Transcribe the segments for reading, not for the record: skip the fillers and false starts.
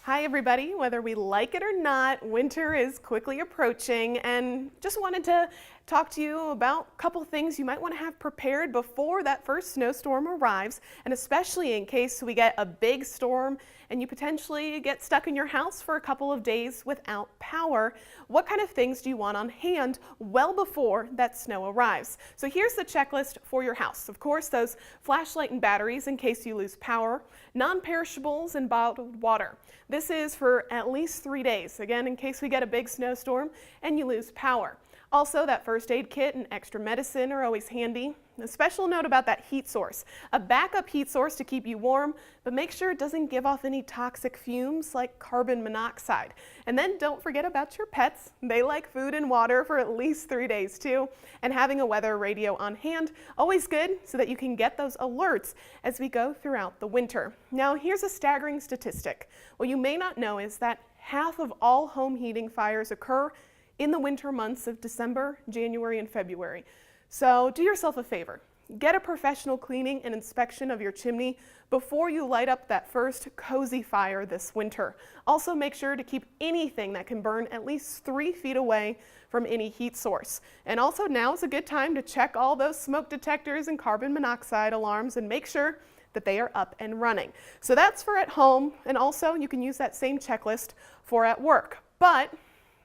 Hi everybody, whether we like it or not, winter is quickly approaching and just wanted to talk to you about a couple things you might want to have prepared before that first snowstorm arrives, and especially in case we get a big storm and you potentially get stuck in your house for a couple of days without power. What kind of things do you want on hand well before that snow arrives? So here's the checklist for your house. Of course, those flashlight and batteries in case you lose power, non-perishables and bottled water. This is for at least 3 days, again, in case we get a big snowstorm and you lose power. Also, that first aid kit and extra medicine are always handy. A special note about that heat source. A backup heat source to keep you warm, but make sure it doesn't give off any toxic fumes like carbon monoxide. And then don't forget about your pets. They like food and water for at least 3 days too. And having a weather radio on hand, always good so that you can get those alerts as we go throughout the winter. Now, here's a staggering statistic. What you may not know is that half of all home heating fires occur in the winter months of December, January, and February. So do yourself a favor. Get a professional cleaning and inspection of your chimney before you light up that first cozy fire this winter. Also, make sure to keep anything that can burn at least 3 feet away from any heat source. And also, now is a good time to check all those smoke detectors and carbon monoxide alarms and make sure that they are up and running. So that's for at home, and also you can use that same checklist for at work. But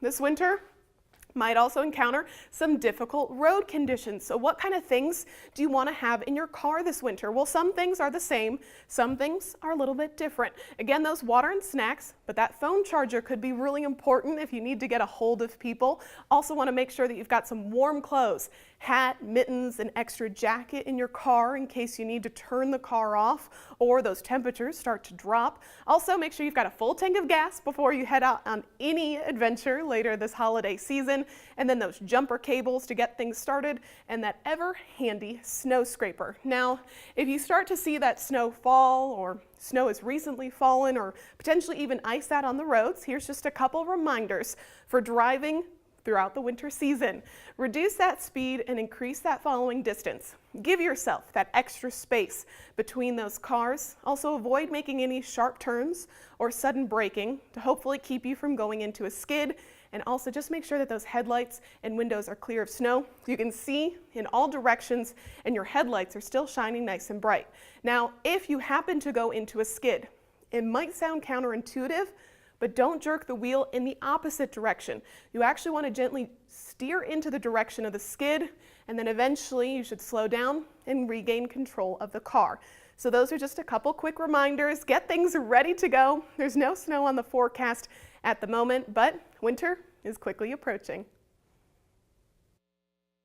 this winter, might also encounter some difficult road conditions. So what kind of things do you want to have in your car this winter? Well, some things are the same, some things are a little bit different. Again, those water and snacks, but that phone charger could be really important if you need to get a hold of people. Also want to make sure that you've got some warm clothes, hat, mittens, an extra jacket in your car in case you need to turn the car off or those temperatures start to drop. Also, make sure you've got a full tank of gas before you head out on any adventure later this holiday season. And then those jumper cables to get things started, and that ever handy snow scraper. Now, if you start to see that snow fall, or snow has recently fallen, or potentially even ice out on the roads, here's just a couple reminders for driving throughout the winter season. Reduce that speed and increase that following distance. Give yourself that extra space between those cars. Also, avoid making any sharp turns or sudden braking to hopefully keep you from going into a skid. And also just make sure that those headlights and windows are clear of snow so you can see in all directions and your headlights are still shining nice and bright. Now, if you happen to go into a skid, it might sound counterintuitive, but don't jerk the wheel in the opposite direction. You actually want to gently steer into the direction of the skid, and then eventually you should slow down and regain control of the car. So those are just a couple quick reminders. Get things ready to go. There's no snow on the forecast at the moment, but winter is quickly approaching.